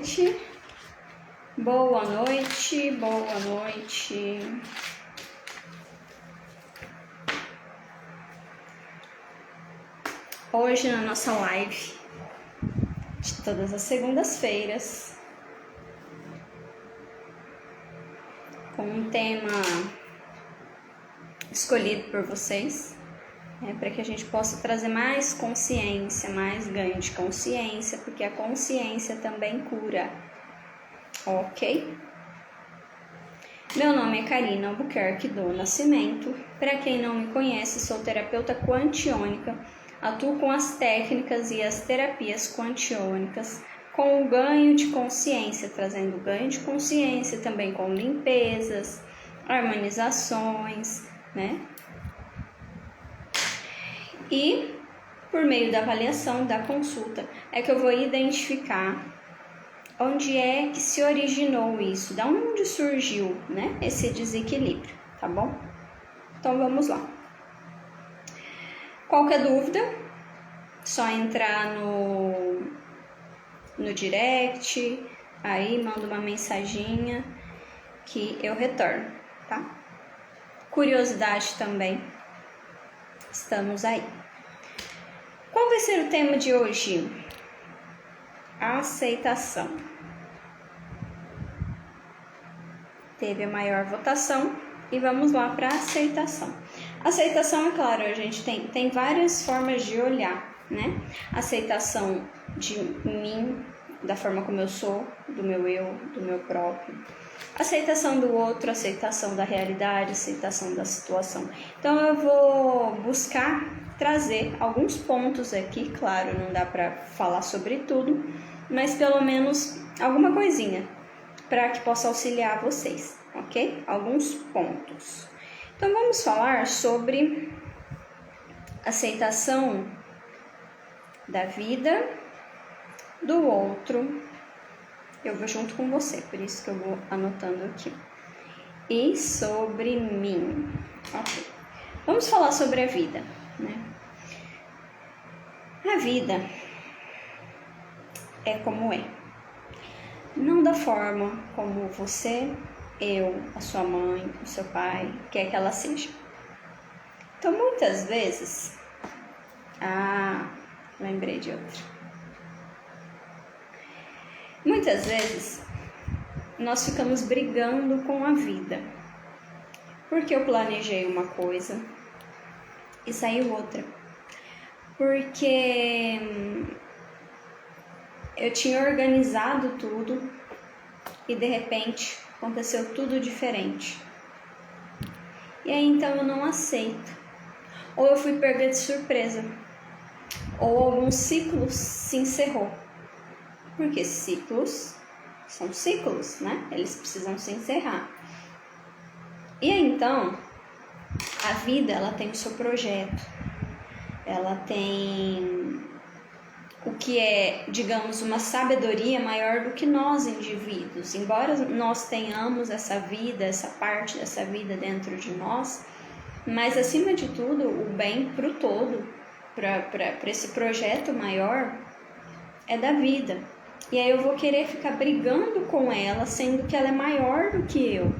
noite. Boa noite, boa noite. Hoje na nossa live de todas as segundas-feiras, com um tema escolhido por vocês, para que a gente possa trazer mais consciência, mais ganho de consciência, porque a consciência também cura, ok? Meu nome é Karina Albuquerque do Nascimento. Para quem não me conhece, sou terapeuta quantiônica, atuo com as técnicas e as terapias quantiônicas com o ganho de consciência, trazendo ganho de consciência também com limpezas, harmonizações, né? E por meio da avaliação, da consulta, é que eu vou identificar onde é que se originou isso, da onde surgiu, né, esse desequilíbrio, tá bom? Então vamos lá. Qualquer dúvida, só entrar no direct, aí manda uma mensaginha que eu retorno, tá? Curiosidade também, estamos aí. Qual vai ser o tema de hoje? Aceitação. Teve a maior votação e vamos lá para aceitação. Aceitação, é claro, a gente tem várias formas de olhar, né? Aceitação de mim, da forma como eu sou, do meu eu, do meu próprio. Aceitação do outro, aceitação da realidade, aceitação da situação. Então eu vou buscar trazer alguns pontos aqui, claro, não dá para falar sobre tudo, mas pelo menos alguma coisinha para que possa auxiliar vocês, ok? Alguns pontos. Então vamos falar sobre aceitação da vida, do outro. Eu vou junto com você, por isso que eu vou anotando aqui. E sobre mim. Ok. Vamos falar sobre a vida, né? A vida é como é. Não da forma como você, eu, a sua mãe, o seu pai, quer que ela seja. Então, muitas vezes... lembrei de outra. Muitas vezes, nós ficamos brigando com a vida. Porque eu planejei uma coisa e saiu outra. Porque eu tinha organizado tudo e de repente aconteceu tudo diferente. E aí então eu não aceito. Ou eu fui pega de surpresa. Ou algum ciclo se encerrou. Porque ciclos são ciclos, né? Eles precisam se encerrar. E aí então, a vida ela tem o seu projeto. Ela tem o que é, digamos, uma sabedoria maior do que nós indivíduos. Embora nós tenhamos essa vida, essa parte dessa vida dentro de nós, mas acima de tudo, o bem para o todo, para esse projeto maior, é da vida. E aí eu vou querer ficar brigando com ela, sendo que ela é maior do que eu.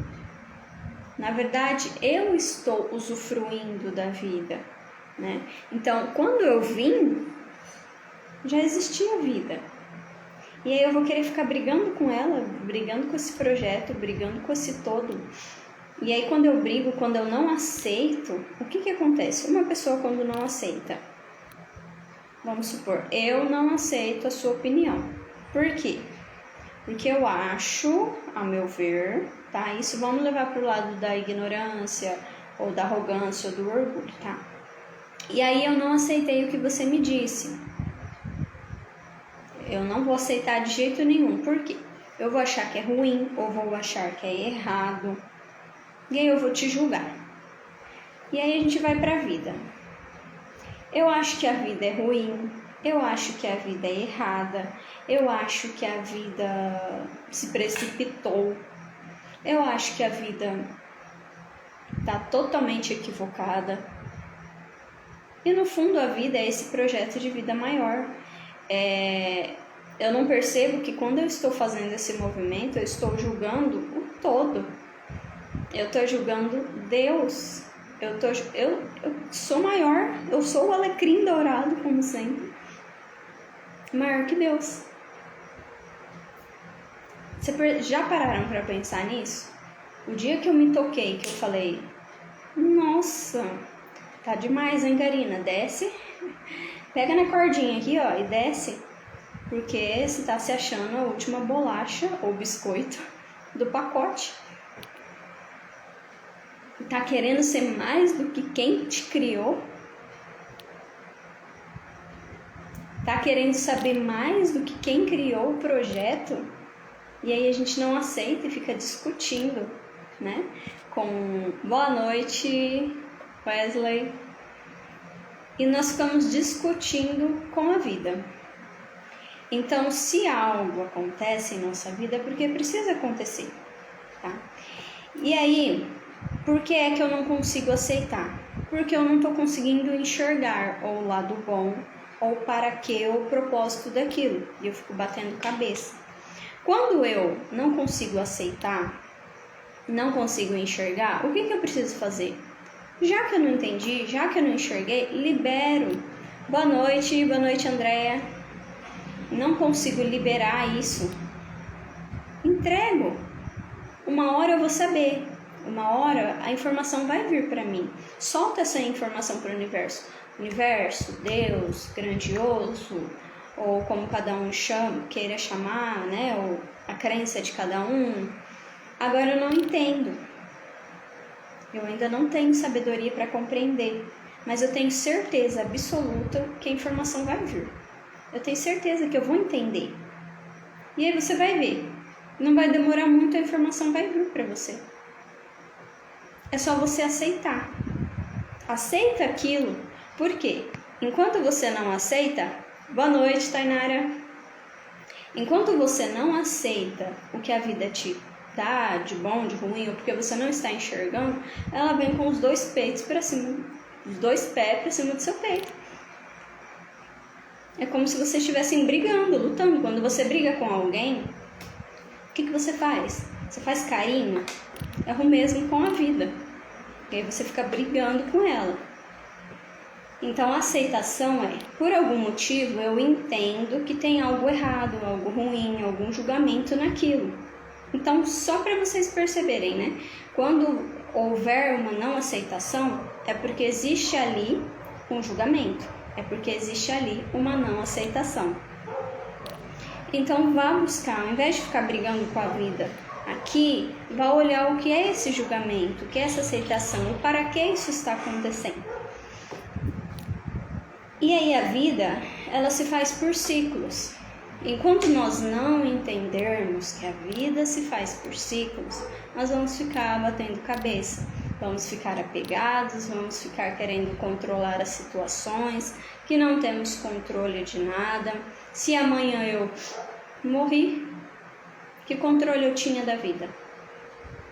Na verdade, eu estou usufruindo da vida, né? Então, quando eu vim, já existia vida. E aí eu vou querer ficar brigando com ela, brigando com esse projeto, brigando com esse todo. E aí quando eu brigo, quando eu não aceito, o que acontece? Uma pessoa quando não aceita, vamos supor, eu não aceito a sua opinião. Por quê? Porque eu acho, a meu ver, tá? Isso vamos levar para o lado da ignorância, ou da arrogância, ou do orgulho, tá? E aí eu não aceitei o que você me disse. Eu não vou aceitar de jeito nenhum. Por quê? Eu vou achar que é ruim, ou vou achar que é errado. E aí eu vou te julgar. E aí a gente vai para a vida. Eu acho que a vida é ruim. Eu acho que a vida é errada. Eu acho que a vida se precipitou. Eu acho que a vida está totalmente equivocada. E no fundo a vida é esse projeto de vida maior. Eu não percebo que quando eu estou fazendo esse movimento, eu estou julgando o todo. Eu estou julgando Deus. Eu sou maior, eu sou o alecrim dourado, como sempre. Maior que Deus. Vocês já pararam para pensar nisso? O dia que eu me toquei, que eu falei, nossa, tá demais, hein, Karina? Desce, pega na cordinha aqui, ó, e desce. Porque você tá se achando a última bolacha ou biscoito do pacote. Tá querendo ser mais do que quem te criou? Tá querendo saber mais do que quem criou o projeto? E aí a gente não aceita e fica discutindo, né? Com boa noite, Wesley. E nós ficamos discutindo com a vida. Então, se algo acontece em nossa vida, é porque precisa acontecer, tá? E aí, por que é que eu não consigo aceitar? Porque eu não estou conseguindo enxergar ou o lado bom, ou para que o propósito daquilo. E eu fico batendo cabeça. Quando eu não consigo aceitar, não consigo enxergar, o que eu preciso fazer? Já que eu não entendi, já que eu não enxerguei, libero. Boa noite, Andréia. Não consigo liberar isso. Entrego. Uma hora eu vou saber. Uma hora a informação vai vir para mim. Solta essa informação para o universo. Universo, Deus, grandioso, ou como cada um queira chamar, né? Ou a crença de cada um. Agora eu não entendo. Eu ainda não tenho sabedoria para compreender. Mas eu tenho certeza absoluta que a informação vai vir. Eu tenho certeza que eu vou entender. E aí você vai ver. Não vai demorar muito, a informação vai vir para você. É só você aceitar. Aceita aquilo. Por quê? Enquanto você não aceita... Boa noite, Tainara. Enquanto você não aceita o que a vida te dá, de bom, de ruim, ou porque você não está enxergando, ela vem com os dois peitos para cima, os dois pés para cima do seu peito. É como se vocês estivessem brigando, lutando. Quando você briga com alguém, o que você faz? Você faz carinho? É o mesmo com a vida. E aí você fica brigando com ela. Então a aceitação é, por algum motivo eu entendo que tem algo errado, algo ruim, algum julgamento naquilo. Então só para vocês perceberem, né? Quando houver uma não aceitação, é porque existe ali um julgamento. É porque existe ali uma não aceitação. Então vá buscar, ao invés de ficar brigando com a vida aqui, vá olhar o que é esse julgamento, o que é essa aceitação, e para que isso está acontecendo. E aí a vida, ela se faz por ciclos. Enquanto nós não entendermos que a vida se faz por ciclos, nós vamos ficar batendo cabeça. Vamos ficar apegados, vamos ficar querendo controlar as situações, que não temos controle de nada. Se amanhã eu morri, que controle eu tinha da vida?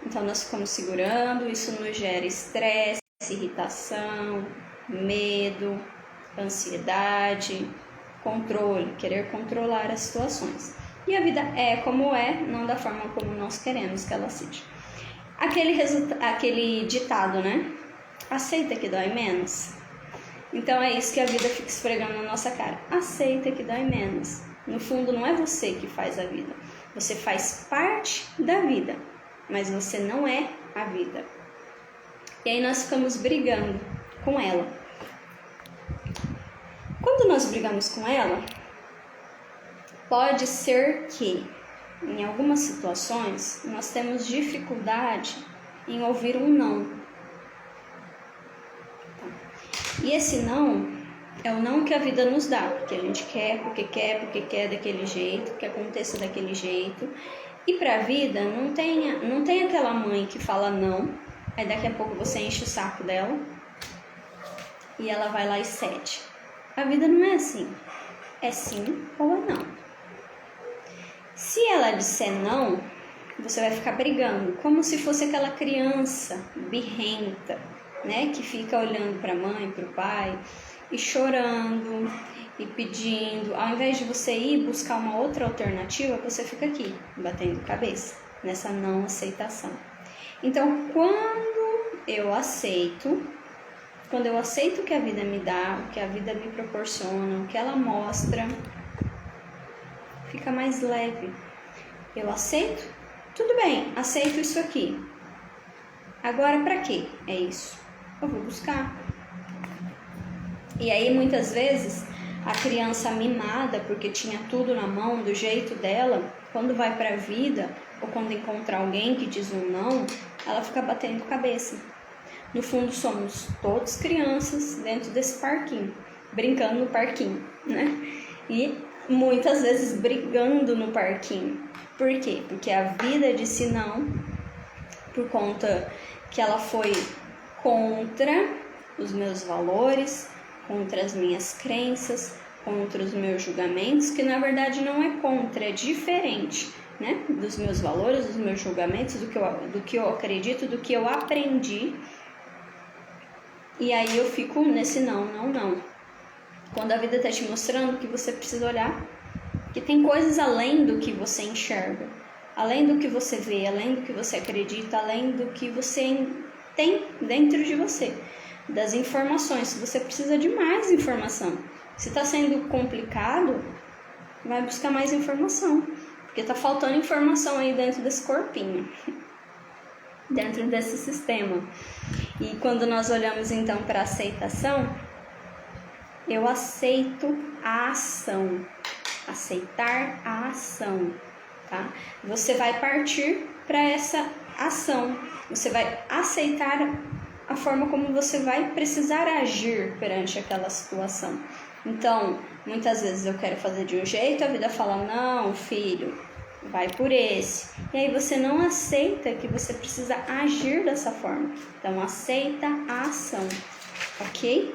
Então nós ficamos segurando, isso nos gera estresse, irritação, medo, ansiedade, controle, querer controlar as situações. E a vida é como é, não da forma como nós queremos que ela seja. Aquele ditado, né? Aceita que dói menos. Então é isso que a vida fica esfregando na nossa cara. Aceita que dói menos. No fundo não é você que faz a vida. Você faz parte da vida, mas você não é a vida. E aí nós ficamos brigando com ela. Quando nós brigamos com ela, pode ser que em algumas situações nós temos dificuldade em ouvir um não. E esse não é o não que a vida nos dá, porque a gente quer, porque quer daquele jeito, que aconteça daquele jeito. E para a vida não tem aquela mãe que fala não, aí daqui a pouco você enche o saco dela e ela vai lá e cede. A vida não é assim, é sim ou é não. Se ela disser não, você vai ficar brigando, como se fosse aquela criança birrenta né, que fica olhando para a mãe, para o pai e chorando e pedindo, ao invés de você ir buscar uma outra alternativa, você fica aqui, batendo cabeça, nessa não aceitação. Então, quando eu aceito o que a vida me dá, o que a vida me proporciona, o que ela mostra, fica mais leve. Eu aceito, tudo bem, aceito isso aqui. Agora, para quê é isso? Eu vou buscar. E aí, muitas vezes, a criança mimada, porque tinha tudo na mão, do jeito dela, quando vai para a vida, ou quando encontra alguém que diz um não, ela fica batendo cabeça. No fundo, somos todos crianças dentro desse parquinho, brincando no parquinho, né? E muitas vezes brigando no parquinho. Por quê? Porque a vida disse não, por conta que ela foi contra os meus valores, contra as minhas crenças, contra os meus julgamentos, que na verdade não é contra, é diferente, né? Dos meus valores, dos meus julgamentos, do que eu acredito, do que eu aprendi. E aí eu fico nesse não. Quando a vida está te mostrando que você precisa olhar, que tem coisas além do que você enxerga, além do que você vê, além do que você acredita, além do que você tem dentro de você, das informações. Você precisa de mais informação. Se está sendo complicado, vai buscar mais informação, porque está faltando informação aí dentro desse corpinho, dentro desse sistema. E quando nós olhamos então para a aceitação, eu aceito a ação, aceitar a ação, tá? Você vai partir para essa ação, você vai aceitar a forma como você vai precisar agir perante aquela situação. Então, muitas vezes eu quero fazer de um jeito, a vida fala, não, filho, vai por esse. E aí você não aceita que você precisa agir dessa forma. Então, aceita a ação, ok?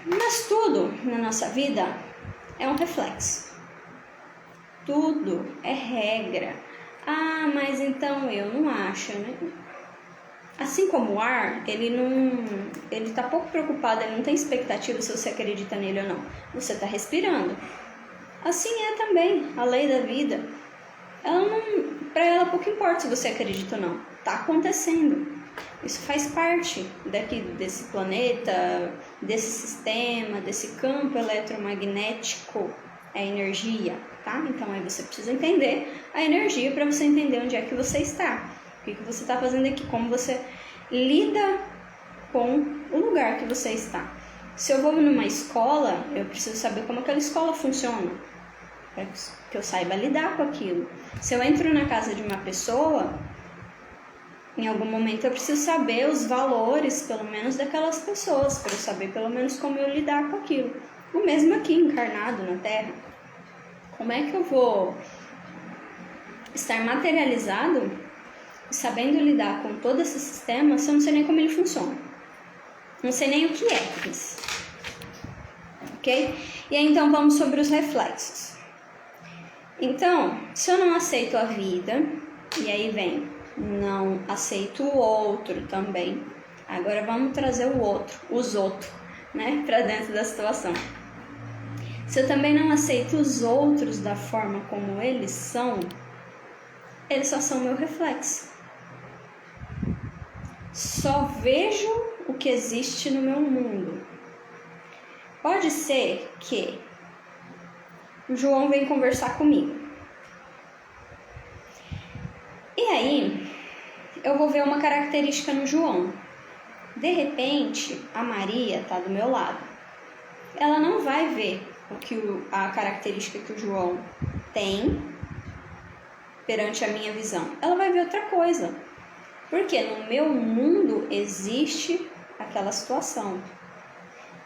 Mas tudo na nossa vida é um reflexo. Tudo é regra. Ah, mas então eu não acho, né? Assim como o ar, ele tá pouco preocupado, ele não tem expectativa se você acredita nele ou não. Você tá respirando. Assim é também a lei da vida. Para ela pouco importa se você acredita ou não. Tá acontecendo. Isso faz parte desse planeta, desse sistema, desse campo eletromagnético, a energia, tá? Então aí você precisa entender a energia para você entender onde é que você está, o que você está fazendo aqui, como você lida com o lugar que você está. Se eu vou numa escola, eu preciso saber como aquela escola funciona, para que eu saiba lidar com aquilo. Se eu entro na casa de uma pessoa, em algum momento eu preciso saber os valores, pelo menos, daquelas pessoas, para eu saber pelo menos como eu lidar com aquilo. O mesmo aqui, encarnado na Terra. Como é que eu vou estar materializado, sabendo lidar com todo esse sistema, se eu não sei nem como ele funciona? Não sei nem o que é isso. Ok? E aí, então, vamos sobre os reflexos. Então, se eu não aceito a vida, e aí vem, não aceito o outro também. Agora vamos trazer os outros, né, para dentro da situação. Se eu também não aceito os outros da forma como eles são só são meu reflexo. Só vejo o que existe no meu mundo. Pode ser que o João vem conversar comigo. E aí, eu vou ver uma característica no João. De repente, a Maria está do meu lado. Ela não vai ver a característica que o João tem perante a minha visão. Ela vai ver outra coisa. Porque no meu mundo existe aquela situação.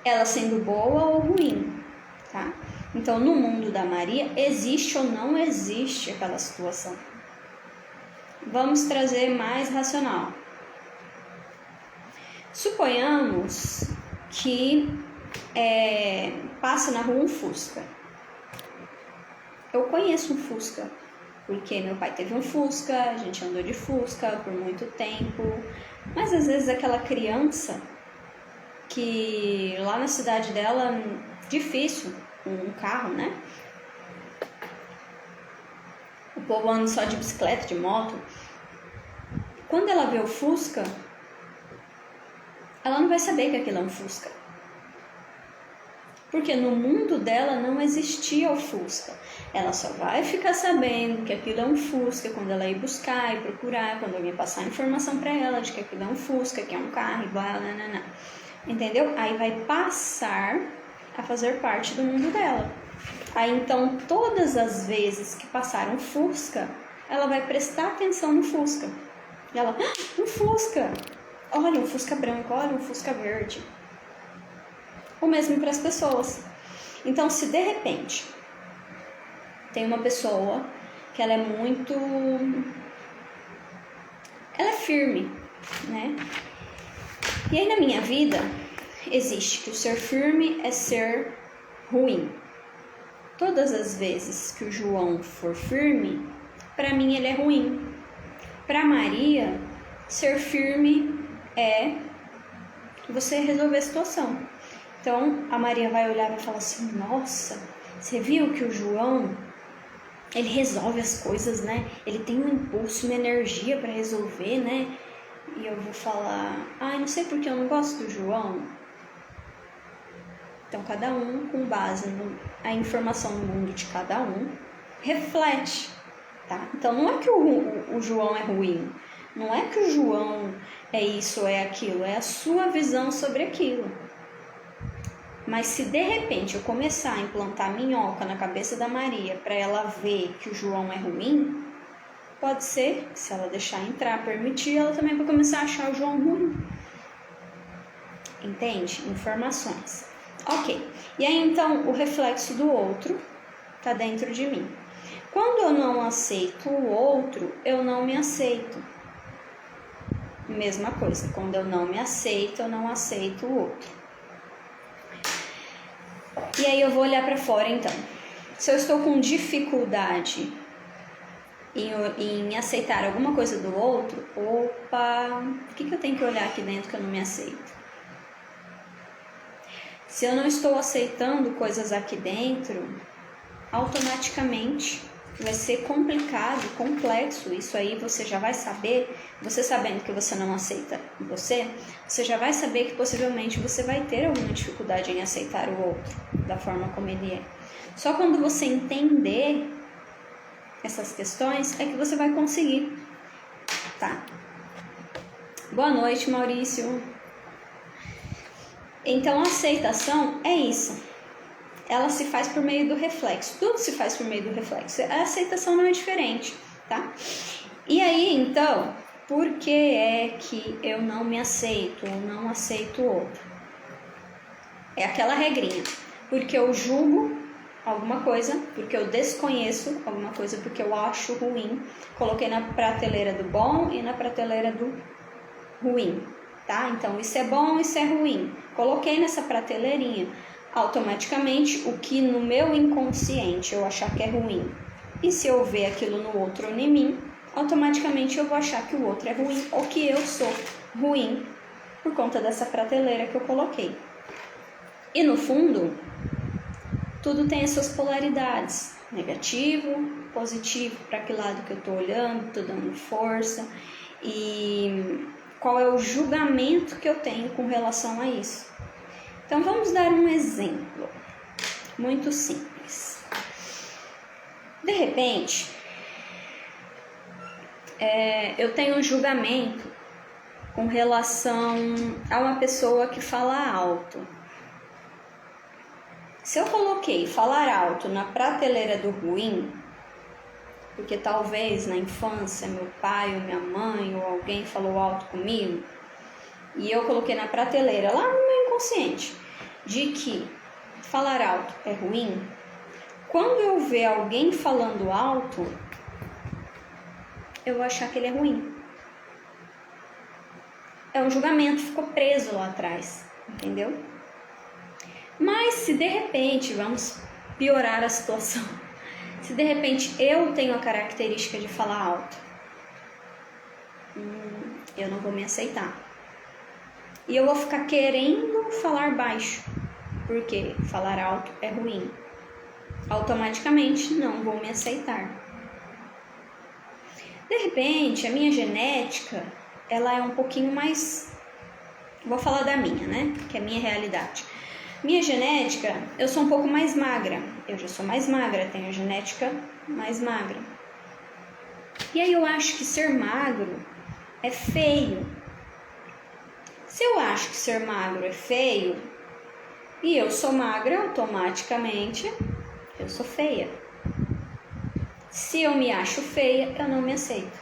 Ela sendo boa ou ruim, tá? Então, no mundo da Maria, existe ou não existe aquela situação. Vamos trazer mais racional. Suponhamos que passa na rua um Fusca. Eu conheço um Fusca. Porque meu pai teve um Fusca, a gente andou de Fusca por muito tempo, mas às vezes aquela criança que lá na cidade dela, difícil, um carro, né? O povo anda só de bicicleta, de moto. Quando ela vê o Fusca, ela não vai saber que aquilo é um Fusca. Porque no mundo dela não existia o Fusca. Ela só vai ficar sabendo que aquilo é um Fusca quando ela ir buscar e procurar, quando alguém passar a informação para ela de que aquilo é um Fusca, que é um carro e blá, blá, blá, blá. Entendeu? Aí vai passar a fazer parte do mundo dela. Aí então, todas as vezes que passar um Fusca, ela vai prestar atenção no Fusca. E ela, um Fusca! Olha, um Fusca branco, olha, um Fusca verde. O mesmo para as pessoas. Então, se de repente tem uma pessoa que ela é muito... ela é firme, né? E aí na minha vida existe que o ser firme é ser ruim. Todas as vezes que o João for firme, para mim ele é ruim. Para Maria, ser firme é você resolver a situação. Então a Maria vai olhar e vai falar assim, nossa, você viu que o João, ele resolve as coisas, né? Ele tem um impulso, uma energia para resolver, né? E eu vou falar, não sei porque eu não gosto do João. Então cada um, com base na informação no mundo de cada um, reflete, tá? Então não é que o João é ruim, não é que o João é isso, é aquilo, é a sua visão sobre aquilo. Mas se de repente eu começar a implantar minhoca na cabeça da Maria para ela ver que o João é ruim, pode ser que se ela deixar entrar, permitir, ela também vai começar a achar o João ruim. Entende? Informações. Ok. E aí então o reflexo do outro está dentro de mim. Quando eu não aceito o outro, eu não me aceito. Mesma coisa. Quando eu não me aceito, eu não aceito o outro. E aí eu vou olhar para fora então. Se eu estou com dificuldade em aceitar alguma coisa do outro, opa, o que eu tenho que olhar aqui dentro que eu não me aceito? Se eu não estou aceitando coisas aqui dentro, automaticamente vai ser complicado, complexo. Isso aí você já vai saber, você sabendo que você não aceita você já vai saber que possivelmente você vai ter alguma dificuldade em aceitar o outro da forma como ele é. Só quando você entender essas questões é que você vai conseguir, tá? Boa noite, Maurício. Então, a aceitação é isso. Ela se faz por meio do reflexo. Tudo se faz por meio do reflexo. A aceitação não é diferente, tá? E aí, então, por que é que eu não me aceito ou não aceito o outro? É aquela regrinha. Porque eu julgo alguma coisa, porque eu desconheço alguma coisa, porque eu acho ruim. Coloquei na prateleira do bom e na prateleira do ruim, tá? Então, isso é bom, isso é ruim. Coloquei nessa prateleirinha. Automaticamente, o que no meu inconsciente eu achar que é ruim, e se eu ver aquilo no outro ou em mim, automaticamente eu vou achar que o outro é ruim ou que eu sou ruim por conta dessa prateleira que eu coloquei. E no fundo, tudo tem as suas polaridades, negativo, positivo, para que lado que eu estou olhando, estou dando força, e qual é o julgamento que eu tenho com relação a isso. Então vamos dar um exemplo muito simples. De repente, eu tenho um julgamento com relação a uma pessoa que fala alto. Se eu coloquei falar alto na prateleira do ruim, porque talvez na infância meu pai ou minha mãe ou alguém falou alto comigo, e eu coloquei na prateleira lá no meu inconsciente de que falar alto é ruim, quando eu ver alguém falando alto, eu vou achar que ele é ruim. É um julgamento, ficou preso lá atrás, entendeu? Mas se de repente, vamos piorar a situação, Se de repente eu tenho a característica de falar alto, eu não vou me aceitar. E eu vou ficar querendo falar baixo, porque falar alto é ruim. Automaticamente não vou me aceitar. De repente, a minha genética, ela é um pouquinho mais... Vou falar da minha, né? Que é a minha realidade. Minha genética, eu sou um pouco mais magra. Eu já sou mais magra, tenho a genética mais magra. E aí eu acho que ser magro é feio. Se eu acho que ser magro é feio e eu sou magra, automaticamente eu sou feia. Se eu me acho feia, eu não me aceito.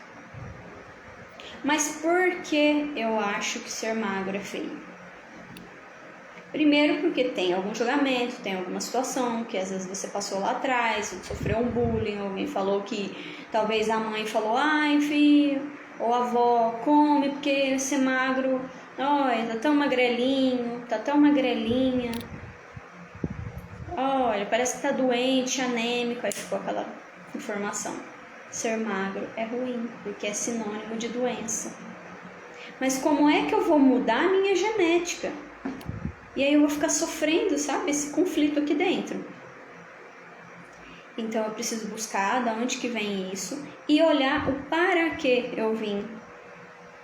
Mas por que eu acho que ser magro é feio? Primeiro porque tem algum julgamento, tem alguma situação que às vezes você passou lá atrás, sofreu um bullying, alguém falou que talvez a mãe falou, ai filho, ou a avó, come porque ser magro, olha, tá tão magrelinho, tá tão magrelinha, olha, parece que tá doente, anêmico, aí ficou aquela informação. Ser magro é ruim, porque é sinônimo de doença. Mas como é que eu vou mudar a minha genética? E aí eu vou ficar sofrendo, sabe, esse conflito aqui dentro. Então eu preciso buscar de onde que vem isso e olhar o para que eu vim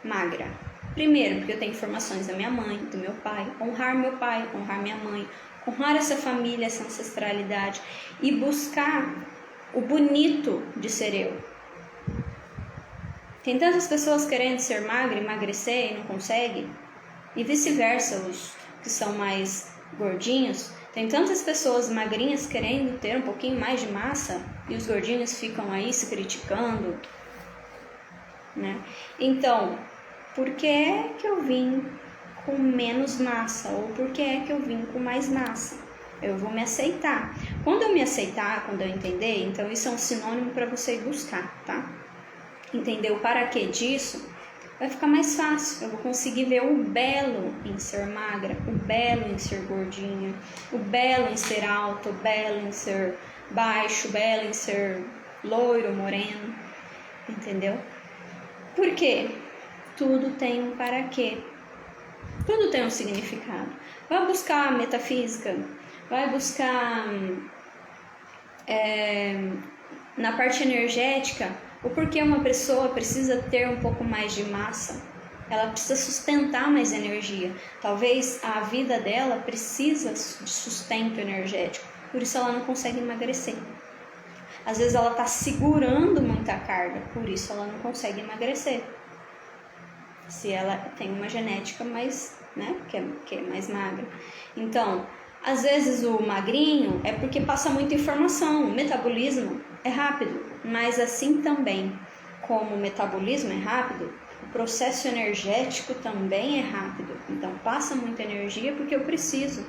magra. Primeiro, porque eu tenho informações da minha mãe, do meu pai, honrar meu pai, honrar minha mãe, honrar essa família, essa ancestralidade e buscar o bonito de ser eu. Tem tantas pessoas querendo ser magra, emagrecer e não conseguem, e vice-versa, os que são mais gordinhos. Tem tantas pessoas magrinhas querendo ter um pouquinho mais de massa e os gordinhos ficam aí se criticando, né? Então, por que é que eu vim com menos massa? Ou por que é que eu vim com mais massa? Eu vou me aceitar. Quando eu me aceitar, quando eu entender, então isso é um sinônimo para você ir buscar, tá? Entender o para que disso, vai ficar mais fácil. Eu vou conseguir ver o belo em ser magra, o belo em ser gordinha, o belo em ser alto, o belo em ser baixo, o belo em ser loiro, moreno, entendeu? Por quê? Tudo tem um para quê. Tudo tem um significado. Vai buscar a metafísica, vai buscar na parte energética o porquê uma pessoa precisa ter um pouco mais de massa. Ela precisa sustentar mais energia. Talvez a vida dela precisa de sustento energético, por isso ela não consegue emagrecer. Às vezes ela está segurando muita carga, por isso ela não consegue emagrecer. Se ela tem uma genética mais, né, que é mais magra. Então, às vezes o magrinho é porque passa muita informação, o metabolismo é rápido, mas assim também como o metabolismo é rápido, o processo energético também é rápido. Então passa muita energia porque eu preciso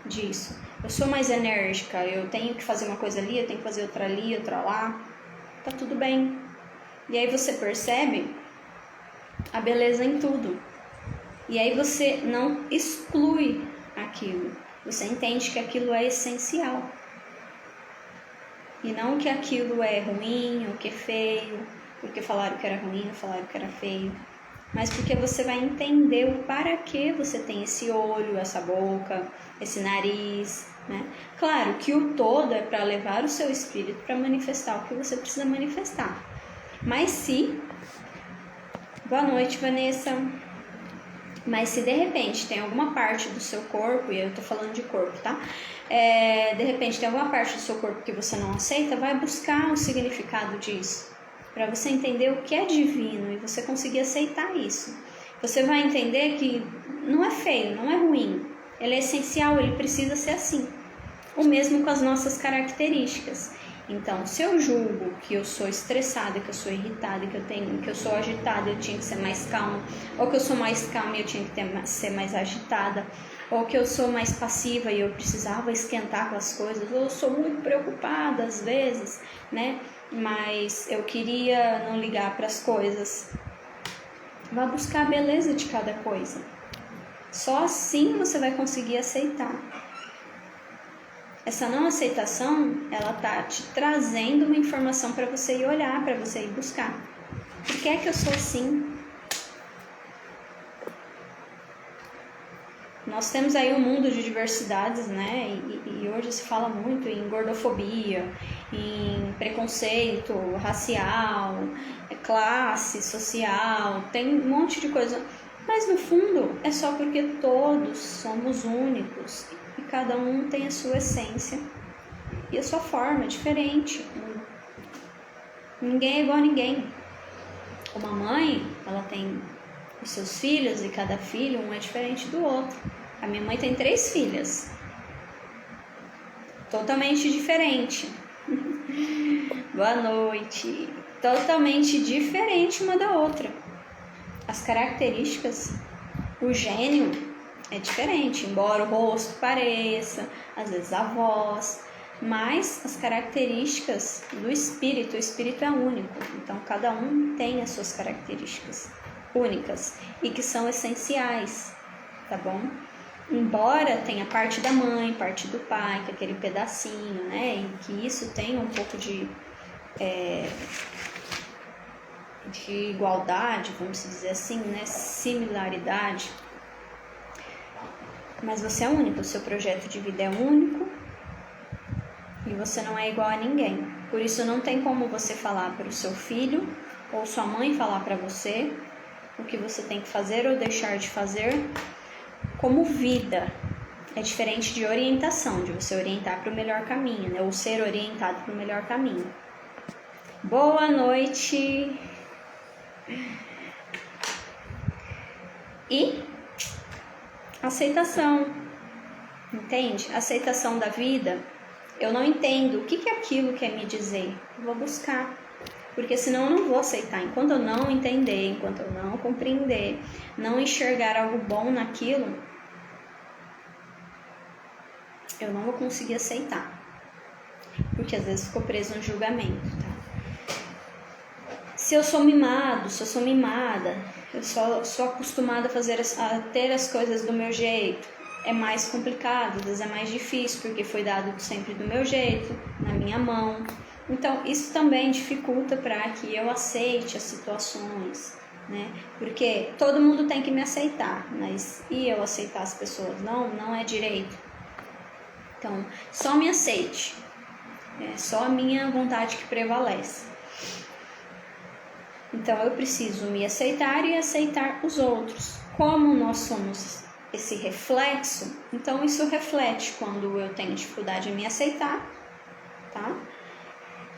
disso. Eu sou mais enérgica, eu tenho que fazer uma coisa ali, eu tenho que fazer outra ali, outra lá. Tá tudo bem. E aí você percebe a beleza em tudo. E aí você não exclui aquilo. Você entende que aquilo é essencial. E não que aquilo é ruim ou que é feio, porque falaram que era ruim ou falaram que era feio. Mas porque você vai entender o para que você tem esse olho, essa boca, esse nariz, né? Claro que o todo é para levar o seu espírito para manifestar o que você precisa manifestar. Mas se... Boa noite, Vanessa. Mas se de repente tem alguma parte do seu corpo, e eu tô falando de corpo, tá? De repente tem alguma parte do seu corpo que você não aceita, vai buscar o significado disso, para você entender o que é divino e você conseguir aceitar isso. Você vai entender que não é feio, não é ruim, ele é essencial, ele precisa ser assim. O mesmo com as nossas características. Então, se eu julgo que eu sou estressada, que eu sou irritada, que eu sou agitada, eu tinha que ser mais calma, ou que eu sou mais calma e eu tinha que ser mais agitada, ou que eu sou mais passiva e eu precisava esquentar com as coisas, ou eu sou muito preocupada às vezes, né? Mas eu queria não ligar para as coisas. Vá buscar a beleza de cada coisa. Só assim você vai conseguir aceitar. Essa não aceitação, ela tá te trazendo uma informação para você ir olhar, para você ir buscar. Por que é que eu sou assim? Nós temos aí um mundo de diversidades, né? E hoje se fala muito em gordofobia, em preconceito racial, classe social, tem um monte de coisa. Mas no fundo é só porque todos somos únicos e cada um tem a sua essência e a sua forma diferente. Ninguém é igual a ninguém. Uma mãe, ela tem os seus filhos e cada filho um é diferente do outro. A minha mãe tem 3 filhas, totalmente diferente. Boa noite. Totalmente diferente uma da outra. As características, o gênio é diferente, embora o rosto pareça, às vezes a voz, mas as características do espírito, o espírito é único, então cada um tem as suas características únicas e que são essenciais, tá bom? Embora tenha parte da mãe, parte do pai, que é aquele pedacinho, né, e que isso tenha um pouco de igualdade, vamos dizer assim, né, similaridade, mas você é único, o seu projeto de vida é único e você não é igual a ninguém. Por isso não tem como você falar para o seu filho ou sua mãe falar para você o que você tem que fazer ou deixar de fazer como vida. É diferente de orientação, de você orientar para o melhor caminho, né, ou ser orientado para o melhor caminho. Boa noite! E aceitação, entende? Aceitação da vida. Eu não entendo o que aquilo quer me dizer. Eu vou buscar, porque senão eu não vou aceitar. Enquanto eu não entender, enquanto eu não compreender, não enxergar algo bom naquilo, eu não vou conseguir aceitar, porque às vezes ficou preso no julgamento, tá? Se eu sou mimado, se eu sou mimada, eu sou acostumada a ter as coisas do meu jeito, é mais complicado, às vezes é mais difícil, porque foi dado sempre do meu jeito, na minha mão. Então, isso também dificulta para que eu aceite as situações, né? Porque todo mundo tem que me aceitar, mas e eu aceitar as pessoas? Não é direito. Então, só me aceite, é só a minha vontade que prevalece. Então eu preciso me aceitar e aceitar os outros. Como nós somos esse reflexo, então isso reflete quando eu tenho dificuldade em me aceitar, tá?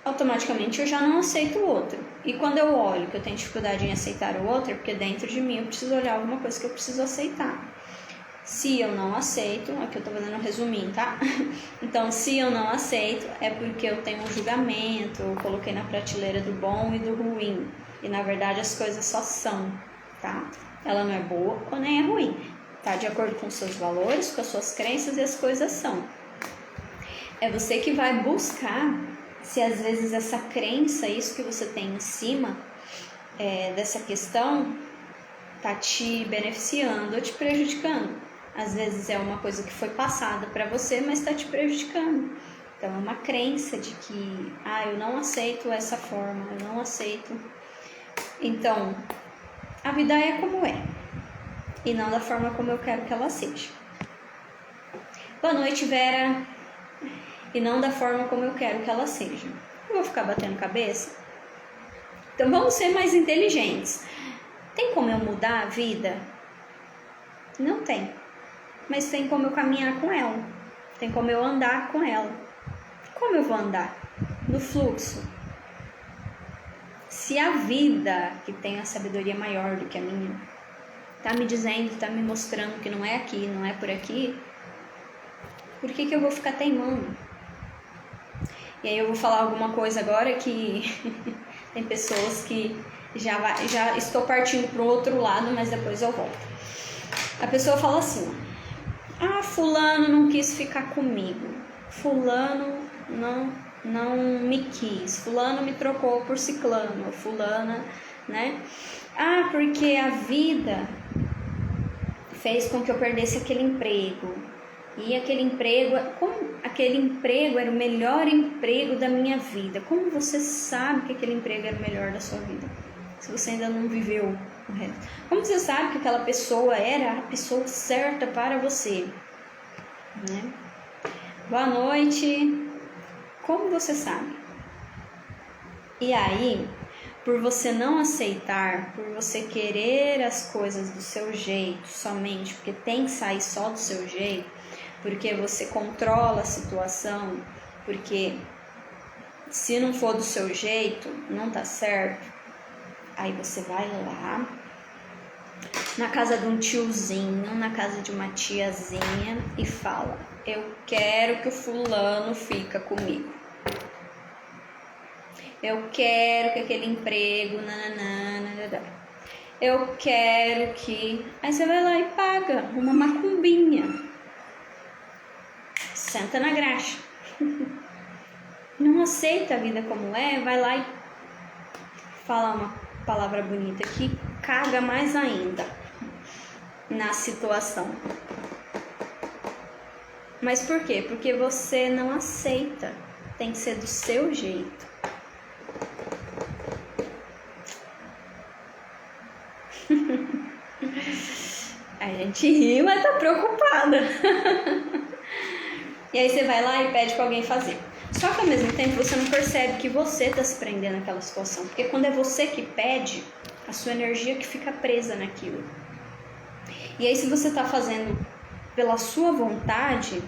Automaticamente eu já não aceito o outro. E quando eu olho que eu tenho dificuldade em aceitar o outro, é porque dentro de mim eu preciso olhar alguma coisa que eu preciso aceitar. Se eu não aceito, aqui eu tô fazendo um resuminho, tá? Então, se eu não aceito, é porque eu tenho um julgamento, eu coloquei na prateleira do bom e do ruim. E na verdade as coisas só são, tá? Ela não é boa ou nem é ruim. Tá de acordo com os seus valores, com as suas crenças e as coisas são. É você que vai buscar se às vezes essa crença, isso que você tem em cima dessa questão, tá te beneficiando ou te prejudicando. Às vezes é uma coisa que foi passada para você, mas está te prejudicando. Então é uma crença de que eu não aceito essa forma, eu não aceito. Então, a vida é como é, e não da forma como eu quero que ela seja. Boa noite, Vera. E não da forma como eu quero que ela seja. Eu vou ficar batendo cabeça? Então vamos ser mais inteligentes. Tem como eu mudar a vida? Não tem. Mas tem como eu caminhar com ela. Tem como eu andar com ela. Como eu vou andar? No fluxo. Se a vida, que tem a sabedoria maior do que a minha, tá me dizendo, tá me mostrando que não é aqui, não é por aqui, por que eu vou ficar teimando? E aí eu vou falar alguma coisa agora que tem pessoas que já estou partindo para o outro lado, mas depois eu volto. A pessoa fala assim: fulano não quis ficar comigo, fulano não me quis, fulano me trocou por ciclano, fulana, né? Porque a vida fez com que eu perdesse aquele emprego, E aquele emprego era o melhor emprego da minha vida. Como você sabe que aquele emprego era o melhor da sua vida? Se você ainda não viveu o resto. Como você sabe que aquela pessoa era a pessoa certa para você? Né? Boa noite. Como você sabe? E aí, por você não aceitar, por você querer as coisas do seu jeito, somente porque tem que sair só do seu jeito, porque você controla a situação, porque se não for do seu jeito, não tá certo, aí você vai lá na casa de um tiozinho, na casa de uma tiazinha e fala: eu quero que o fulano fica comigo. Eu quero que aquele emprego, nananana, eu quero que... Aí você vai lá e paga uma macumbinha. Senta na graxa. Não aceita a vida como é, vai lá e fala uma palavra bonita que caga mais ainda na situação. Mas por quê? Porque você não aceita. Tem que ser do seu jeito. A gente ri, mas tá preocupada. E aí você vai lá e pede pra alguém fazer. Só que ao mesmo tempo você não percebe que você tá se prendendo naquela situação. Porque quando é você que pede, a sua energia que fica presa naquilo. E aí se você tá fazendo pela sua vontade,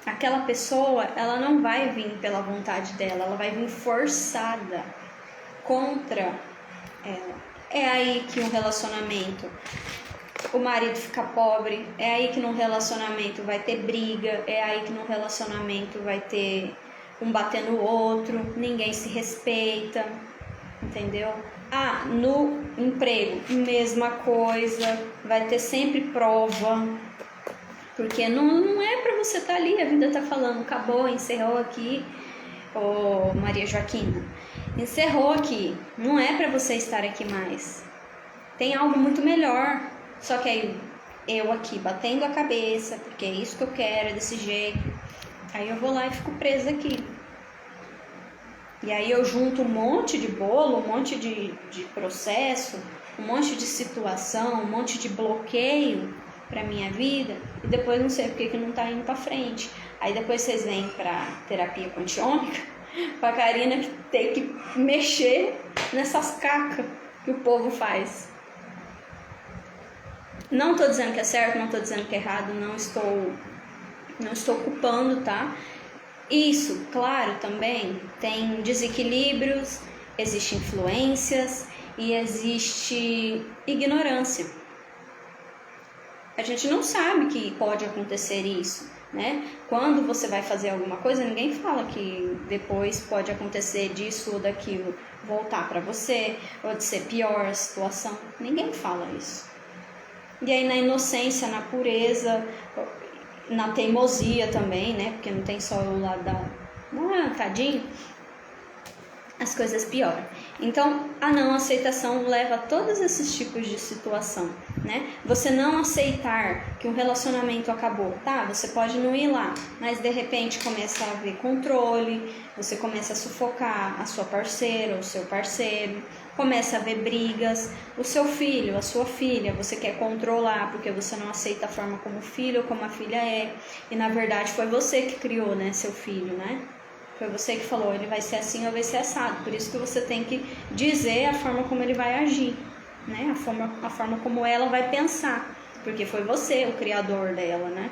aquela pessoa, ela não vai vir pela vontade dela, ela vai vir forçada contra ela. É aí que um relacionamento, o marido fica pobre, é aí que num relacionamento vai ter briga, é aí que num relacionamento vai ter um batendo o outro, ninguém se respeita, entendeu? Ah, no emprego, mesma coisa, vai ter sempre prova, porque não é pra você estar ali, a vida tá falando, acabou, encerrou aqui, ô Maria Joaquina. Encerrou aqui, não é para você estar aqui mais. Tem algo muito melhor. Só que aí eu aqui batendo a cabeça, porque é isso que eu quero, é desse jeito. Aí eu vou lá e fico presa aqui. E aí eu junto um monte de bolo, um monte de processo, um monte de situação, um monte de bloqueio pra minha vida, e depois não sei porque que não tá indo pra frente. Aí depois vocês vêm pra terapia quantiônica, pra Karina que tem que mexer nessas cacas que o povo faz. Não tô dizendo que é certo, não tô dizendo que é errado, não estou culpando, tá? Isso, claro, também tem desequilíbrios, existem influências e existe ignorância. A gente não sabe que pode acontecer isso, né? Quando você vai fazer alguma coisa, ninguém fala que depois pode acontecer disso ou daquilo, voltar para você, ou de ser pior a situação. Ninguém fala isso. E aí na inocência, na pureza, na teimosia também, né? Porque não tem só o lado da... tadinho. As coisas pioram. Então, a não aceitação leva a todos esses tipos de situação, né? Você não aceitar que um relacionamento acabou, tá? Você pode não ir lá, mas de repente começa a haver controle, você começa a sufocar a sua parceira, o seu parceiro, começa a haver brigas, o seu filho, a sua filha, você quer controlar porque você não aceita a forma como o filho ou como a filha é, e na verdade foi você que criou, né, seu filho, né? Foi você que falou, ele vai ser assim ou vai ser assado. Por isso que você tem que dizer a forma como ele vai agir, né? A forma como ela vai pensar. Porque foi você o criador dela, né?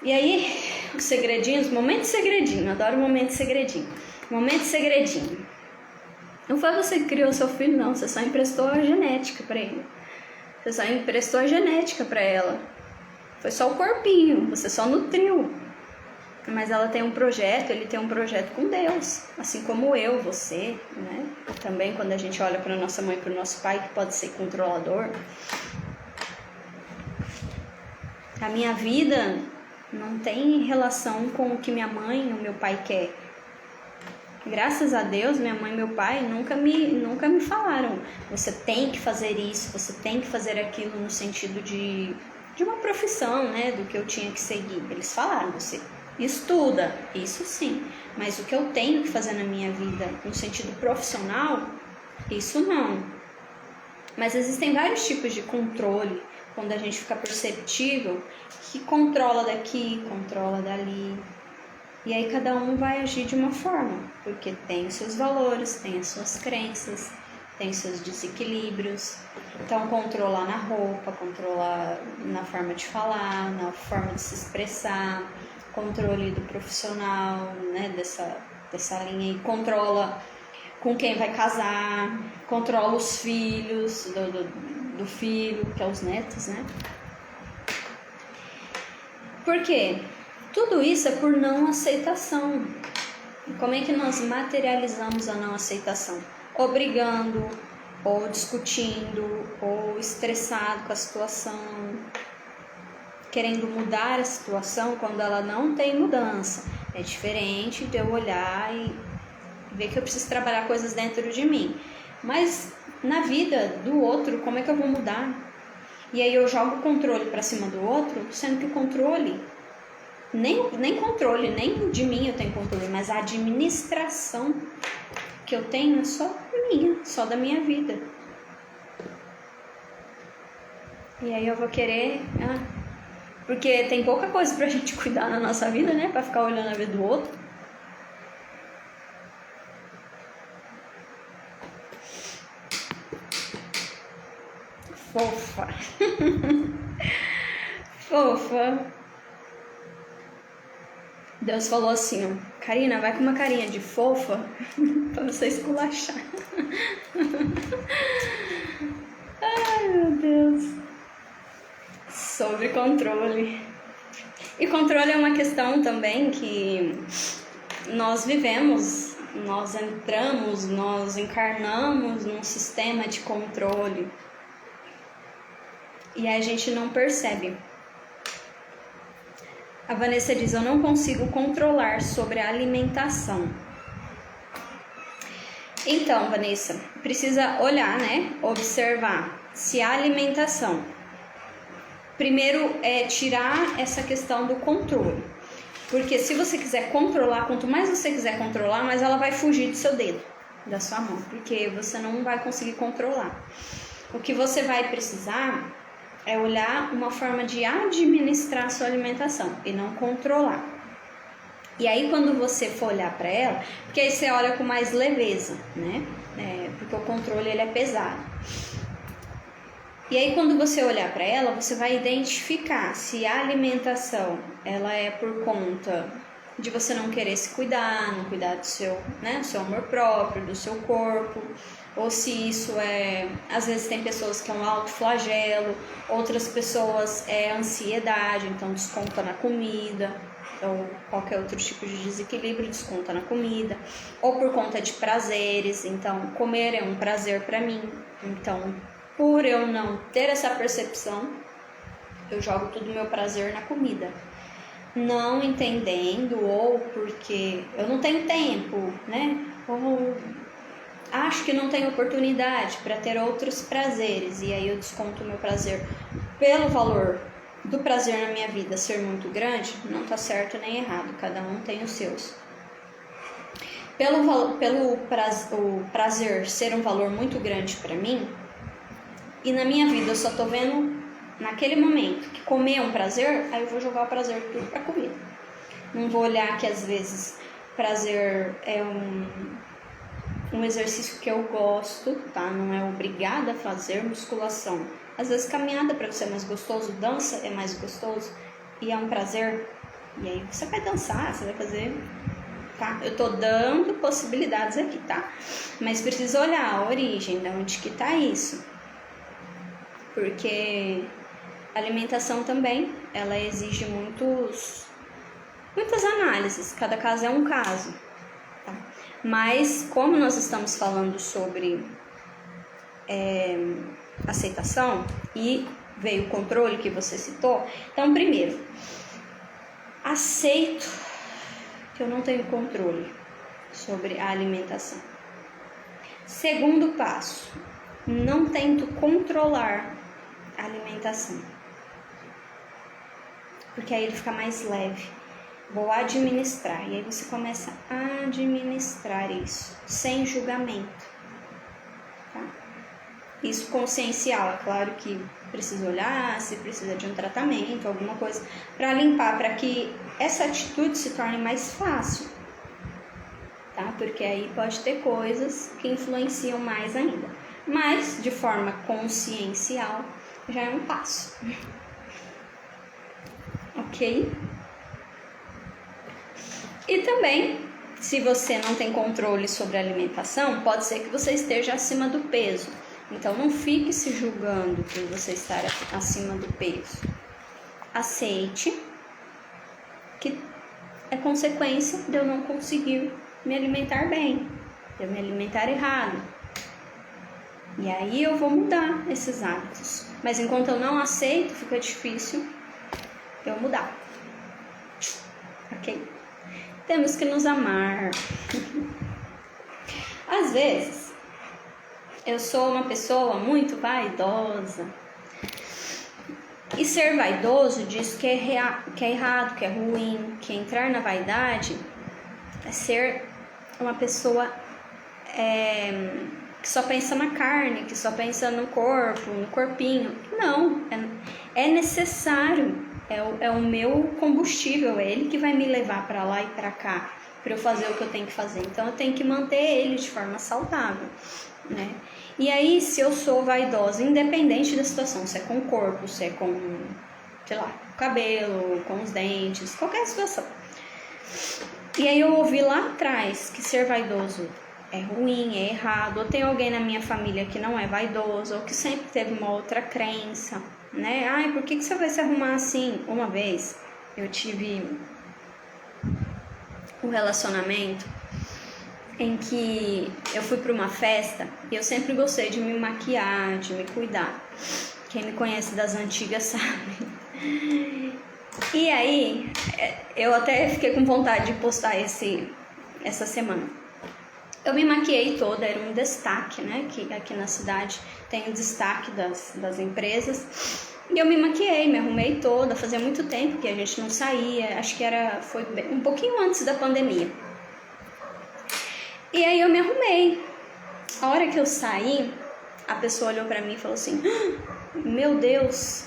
E aí, os segredinhos, momento de segredinho. Adoro momento de segredinho. Momento de segredinho. Não foi você que criou seu filho, não. Você só emprestou a genética pra ele. Você só emprestou a genética pra ela. Foi só o corpinho. Você só nutriu. Mas ela tem um projeto, ele tem um projeto com Deus, assim como eu, você, né? Também quando a gente olha para nossa mãe e para o nosso pai, que pode ser controlador. A minha vida não tem relação com o que minha mãe ou meu pai quer. Graças a Deus, minha mãe e meu pai nunca me falaram, você tem que fazer isso, você tem que fazer aquilo, no sentido de de uma profissão, né, do que eu tinha que seguir. Eles falaram, você estuda, isso sim, mas o que eu tenho que fazer na minha vida no sentido profissional, isso não. Mas existem vários tipos de controle, quando a gente fica perceptível, que controla daqui, controla dali. E aí cada um vai agir de uma forma, porque tem os seus valores, tem as suas crenças, tem os seus desequilíbrios. Então controlar na roupa, controlar na forma de falar, na forma de se expressar, controle do profissional, né, dessa linha aí, controla com quem vai casar, controla os filhos, do filho, que é os netos, né? Por quê? Tudo isso é por não aceitação. Como é que nós materializamos a não aceitação? Ou brigando, ou discutindo, ou estressado com a situação, querendo mudar a situação quando ela não tem mudança. É diferente de eu olhar e ver que eu preciso trabalhar coisas dentro de mim. Mas na vida do outro, como é que eu vou mudar? E aí eu jogo o controle para cima do outro, sendo que o controle, nem controle, nem de mim eu tenho controle, mas a administração que eu tenho é só minha, só da minha vida. E aí eu vou querer... porque tem pouca coisa pra gente cuidar na nossa vida, né? Pra ficar olhando a vida do outro. Fofa. Fofa. Deus falou assim, ó, Karina, vai com uma carinha de fofa pra você esculachar. Ai, meu Deus. Sobre controle. E controle é uma questão também que nós vivemos, nós entramos, nós encarnamos num sistema de controle. E a gente não percebe. A Vanessa diz, eu não consigo controlar sobre a alimentação. Então, Vanessa, precisa olhar, né? Observar se a alimentação... Primeiro é tirar essa questão do controle. Porque se você quiser controlar, quanto mais você quiser controlar, mais ela vai fugir do seu dedo, da sua mão. Porque você não vai conseguir controlar. O que você vai precisar é olhar uma forma de administrar a sua alimentação e não controlar. E aí quando você for olhar para ela, porque aí você olha com mais leveza, né? Porque o controle ele é pesado. E aí quando você olhar para ela, você vai identificar se a alimentação ela é por conta de você não querer se cuidar, não cuidar do seu, né, do seu amor próprio, do seu corpo, ou se isso é, às vezes tem pessoas que é um autoflagelo, outras pessoas é ansiedade, então desconta na comida, ou qualquer outro tipo de desequilíbrio desconta na comida, ou por conta de prazeres, então comer é um prazer para mim, então por eu não ter essa percepção, eu jogo todo o meu prazer na comida. Não entendendo, ou porque eu não tenho tempo, né? Ou acho que não tenho oportunidade para ter outros prazeres. E aí eu desconto o meu prazer pelo valor do prazer na minha vida ser muito grande. Não tá certo nem errado, cada um tem os seus. Pelo prazer ser um valor muito grande para mim, e na minha vida eu só tô vendo naquele momento que comer é um prazer, aí eu vou jogar o prazer tudo pra comida. Não vou olhar que às vezes prazer é um exercício que eu gosto, tá? Não é obrigada a fazer musculação. Às vezes caminhada para você é mais gostoso, dança é mais gostoso e é um prazer. E aí você vai dançar, você vai fazer, tá? Eu tô dando possibilidades aqui, tá? Mas precisa olhar a origem, de onde que tá isso. Porque a alimentação também, ela exige muitas análises, cada caso é um caso, tá? Mas como nós estamos falando sobre aceitação e veio o controle que você citou, então primeiro, aceito que eu não tenho controle sobre a alimentação. Segundo passo, não tento controlar a alimentação. porque aí ele fica mais leve. Vou administrar. E aí você começa a administrar isso, sem julgamento. Tá? Isso consciencial, é claro que precisa olhar, se precisa de um tratamento, alguma coisa, para limpar, para que essa atitude se torne mais fácil. Tá? Porque aí pode ter coisas que influenciam mais ainda. Mas, de forma consciencial, já é um passo. Ok? E também, se você não tem controle sobre a alimentação, pode ser que você esteja acima do peso. Então, não fique se julgando por você estar acima do peso. Aceite que é consequência de eu não conseguir me alimentar bem, de eu me alimentar errado. E aí eu vou mudar esses hábitos. Mas enquanto eu não aceito, fica difícil eu mudar. Ok? Temos que nos amar. Às vezes, eu sou uma pessoa muito vaidosa. E ser vaidoso diz que é errado, que é ruim, que entrar na vaidade é ser uma pessoa que só pensa na carne, que só pensa no corpo, no corpinho. Não, é necessário. É o meu combustível, é ele que vai me levar para lá e para cá, para eu fazer o que eu tenho que fazer. Então eu tenho que manter ele de forma saudável, né? E aí, se eu sou vaidosa, independente da situação, se é com o corpo, se é com, sei lá, o cabelo, com os dentes, qualquer situação. E aí eu ouvi lá atrás que ser vaidoso é ruim, é errado, ou tem alguém na minha família que não é vaidoso, ou que sempre teve uma outra crença, né? Ai, por que você vai se arrumar assim? Uma vez eu tive um relacionamento em que eu fui para uma festa e eu sempre gostei de me maquiar, de me cuidar. Quem me conhece das antigas sabe. E aí, eu até fiquei com vontade de postar essa semana. Eu me maquiei toda, era um destaque, né? Que aqui na cidade tem o destaque das empresas. E eu me maquiei, me arrumei toda, fazia muito tempo que a gente não saía, acho que foi um pouquinho antes da pandemia. E aí eu me arrumei. A hora que eu saí, a pessoa olhou pra mim e falou assim: meu Deus,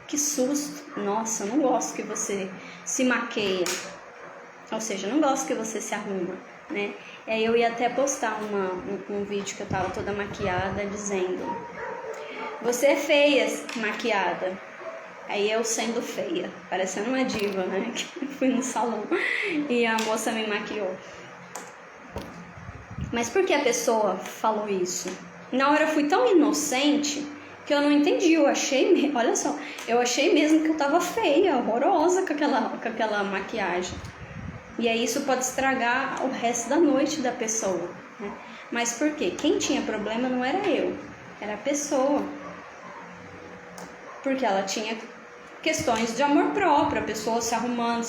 que susto, nossa, eu não gosto que você se maqueia, ou seja, eu não gosto que você se arruma, né? E aí eu ia até postar um vídeo que eu tava toda maquiada, dizendo: você é feia maquiada. Aí eu sendo feia, parecendo uma diva, né? Eu fui no salão e a moça me maquiou. Mas por que a pessoa falou isso? Na hora eu fui tão inocente que eu não entendi. Eu achei, olha só, eu achei mesmo que eu tava feia, horrorosa com aquela maquiagem. E aí isso pode estragar o resto da noite da pessoa, né? Mas por quê? Quem tinha problema não era eu, era a pessoa. Porque ela tinha questões de amor próprio, a pessoa se arrumando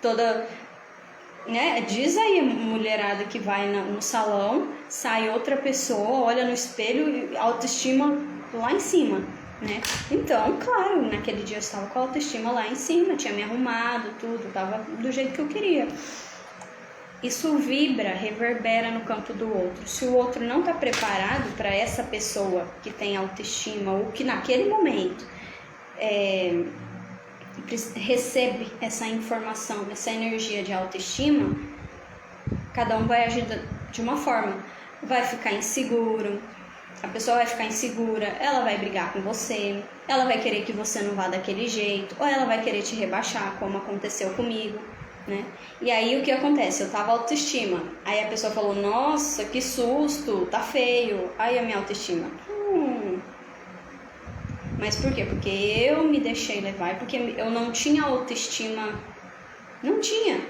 toda, né? Diz aí a mulherada que vai no salão, sai outra pessoa, olha no espelho e autoestima lá em cima, né? Então, claro, naquele dia eu estava com a autoestima lá em cima, tinha me arrumado, tudo, estava do jeito que eu queria. Isso vibra, reverbera no campo do outro. Se o outro não está preparado para essa pessoa que tem autoestima ou que naquele momento recebe essa informação, essa energia de autoestima, cada um vai agir de uma forma. Vai ficar inseguro, a pessoa vai ficar insegura, ela vai brigar com você, ela vai querer que você não vá daquele jeito, ou ela vai querer te rebaixar, como aconteceu comigo, né? E aí o que acontece? Eu tava autoestima, aí a pessoa falou: nossa, que susto, tá feio. Aí a minha autoestima, mas por quê? Porque eu me deixei levar, porque eu não tinha autoestima, não tinha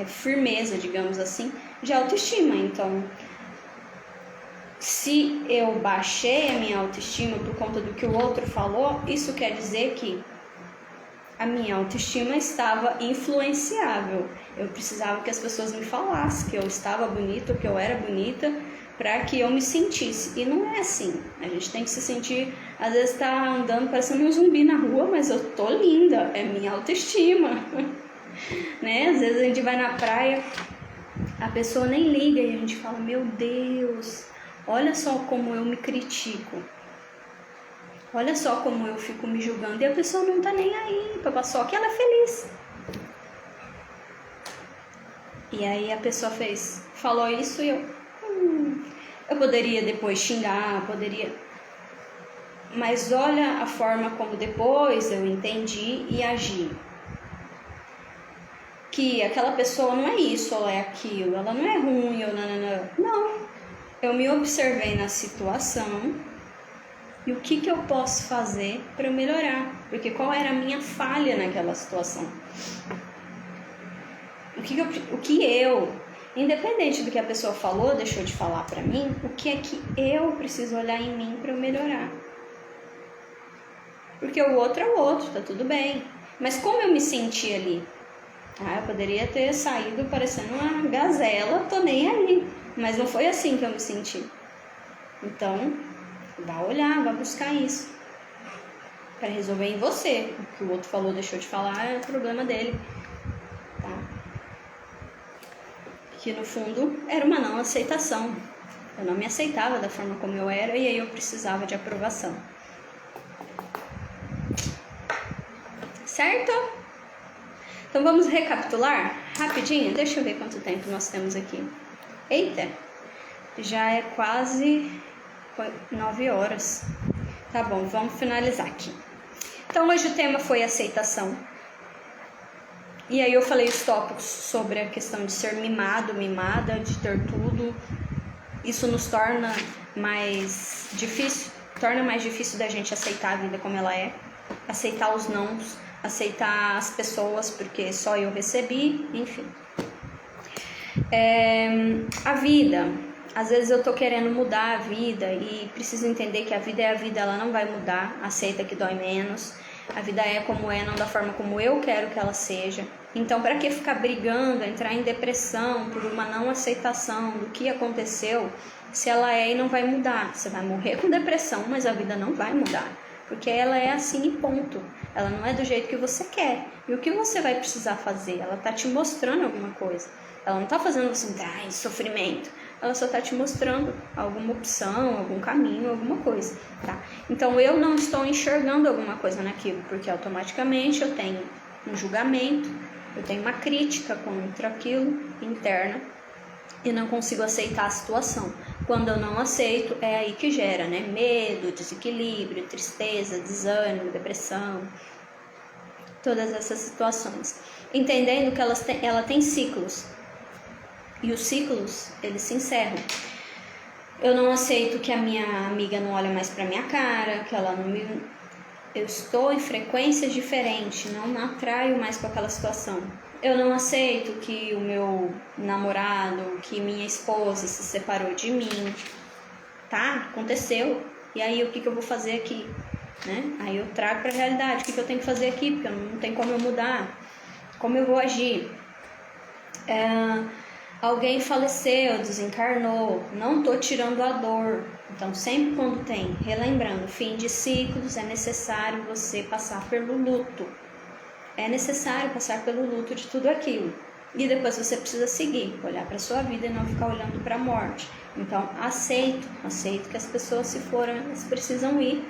firmeza, digamos assim, de autoestima. Então, se eu baixei a minha autoestima por conta do que o outro falou, isso quer dizer que a minha autoestima estava influenciável. Eu precisava que as pessoas me falassem que eu estava bonita, que eu era bonita, para que eu me sentisse. E não é assim. A gente tem que se sentir, às vezes tá andando parecendo um zumbi na rua, mas eu tô linda, é minha autoestima. Né? Às vezes a gente vai na praia, a pessoa nem liga e a gente fala, meu Deus, olha só como eu me critico. Olha só como eu fico me julgando. E a pessoa não tá nem aí, só que ela é feliz. E aí a pessoa falou isso e eu poderia depois xingar, mas olha a forma como depois eu entendi e agi. Que aquela pessoa não é isso, ou é aquilo, ela não é ruim, ou não. Eu me observei na situação e o que eu posso fazer para melhorar, porque qual era a minha falha naquela situação? O que eu, independente do que a pessoa falou, deixou de falar para mim, o que é que eu preciso olhar em mim para eu melhorar? Porque o outro é o outro, tá tudo bem. Mas como eu me senti ali? Eu poderia ter saído parecendo uma gazela, tô nem aí. Mas não foi assim que eu me senti. Então, vá olhar, vá buscar isso. Para resolver em você. O que o outro falou, deixou de falar, é o problema dele. Tá? Que no fundo era uma não aceitação. Eu não me aceitava da forma como eu era e aí eu precisava de aprovação. Certo? Então vamos recapitular rapidinho? Deixa eu ver quanto tempo nós temos aqui. Eita, já é quase 9 horas. Tá bom, vamos finalizar aqui. Então hoje o tema foi aceitação. E aí eu falei os tópicos sobre a questão de ser mimado, mimada, de ter tudo. Isso nos torna mais difícil da gente aceitar a vida como ela é. Aceitar os nãos, aceitar as pessoas, porque só eu recebi, enfim. A vida, às vezes eu tô querendo mudar a vida e preciso entender que a vida é a vida, ela não vai mudar, aceita que dói menos, a vida é como é, não da forma como eu quero que ela seja. Então, para que ficar brigando, entrar em depressão por uma não aceitação do que aconteceu, se ela é e não vai mudar? Você vai morrer com depressão, mas a vida não vai mudar. Porque ela é assim e ponto. Ela não é do jeito que você quer. E o que você vai precisar fazer? Ela está te mostrando alguma coisa. Ela não está fazendo você entrar em sofrimento. Ela só está te mostrando alguma opção, algum caminho, alguma coisa. Tá? Então eu não estou enxergando alguma coisa naquilo, porque automaticamente eu tenho um julgamento, eu tenho uma crítica contra aquilo interna e não consigo aceitar a situação. Quando eu não aceito, é aí que gera, né? Medo, desequilíbrio, tristeza, desânimo, depressão, todas essas situações. Entendendo que ela tem ciclos, e os ciclos, eles se encerram. Eu não aceito que a minha amiga não olha mais pra minha cara, que ela não me... Eu estou em frequências diferentes, não me atraio mais com aquela situação. Eu não aceito que o meu namorado, que minha esposa se separou de mim, tá? Aconteceu. E aí, o que eu vou fazer aqui? Né? Aí eu trago para a realidade. O que eu tenho que fazer aqui? Porque não tem como eu mudar. Como eu vou agir? Alguém faleceu, desencarnou. Não tô tirando a dor. Então, sempre quando tem, relembrando, fim de ciclos, é necessário você passar pelo luto. É necessário passar pelo luto de tudo aquilo. E depois você precisa seguir, olhar para a sua vida e não ficar olhando para a morte. Então, aceito que as pessoas, se forem, elas precisam ir,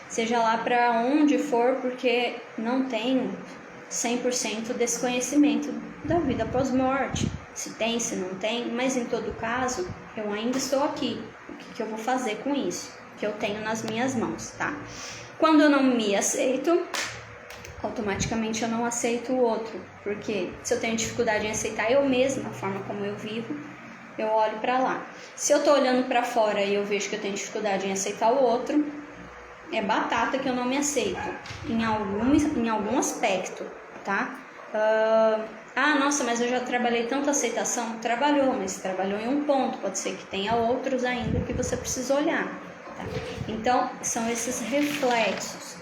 seja lá para onde for, porque não tenho 100% desse conhecimento da vida pós-morte. Se tem, se não tem, mas em todo caso, eu ainda estou aqui. O que eu vou fazer com isso? Que eu tenho nas minhas mãos, tá? Quando eu não me aceito, automaticamente eu não aceito o outro, porque se eu tenho dificuldade em aceitar eu mesma, a forma como eu vivo, eu olho para lá. Se eu tô olhando para fora e eu vejo que eu tenho dificuldade em aceitar o outro, é batata que eu não me aceito, em algum aspecto, tá? Nossa, mas eu já trabalhei tanto aceitação. Trabalhou, mas trabalhou em um ponto, pode ser que tenha outros ainda que você precisa olhar, tá? Então, são esses reflexos.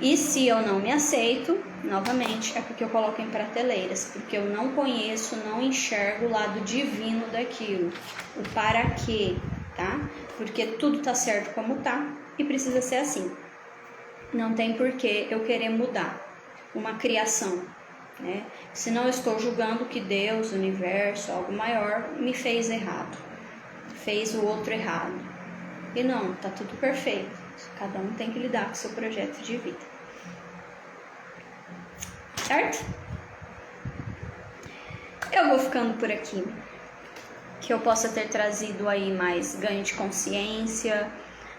E se eu não me aceito, novamente, é porque eu coloco em prateleiras, porque eu não conheço, não enxergo o lado divino daquilo, o para quê, tá? Porque tudo tá certo como tá e precisa ser assim. Não tem porquê eu querer mudar uma criação, né? Senão eu estou julgando que Deus, o universo, algo maior, me fez errado, fez o outro errado. E não, tá tudo perfeito. Cada um tem que lidar com o seu projeto de vida. Certo? Eu vou ficando por aqui. Que eu possa ter trazido aí mais ganho de consciência,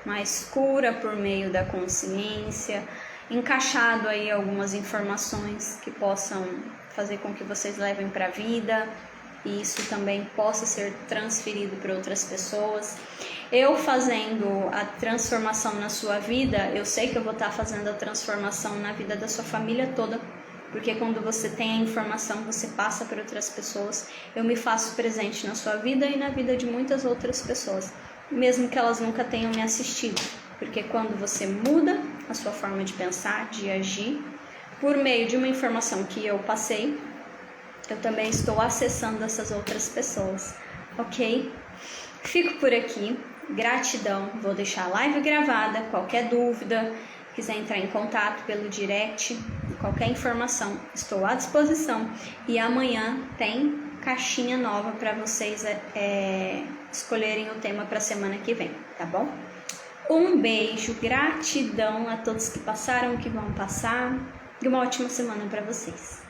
mais cura por meio da consciência, encaixado aí algumas informações que possam fazer com que vocês levem para a vida e isso também possa ser transferido para outras pessoas. Eu fazendo a transformação na sua vida, eu sei que eu vou estar fazendo a transformação na vida da sua família toda, porque quando você tem a informação, você passa para outras pessoas. Eu me faço presente na sua vida e na vida de muitas outras pessoas, mesmo que elas nunca tenham me assistido, porque quando você muda a sua forma de pensar, de agir, por meio de uma informação que eu passei, eu também estou acessando essas outras pessoas, ok? Fico por aqui, gratidão, vou deixar a live gravada, qualquer dúvida, quiser entrar em contato pelo direct, qualquer informação, estou à disposição. E amanhã tem caixinha nova para vocês escolherem o tema para a semana que vem, tá bom? Um beijo, gratidão a todos que passaram, que vão passar, e uma ótima semana para vocês.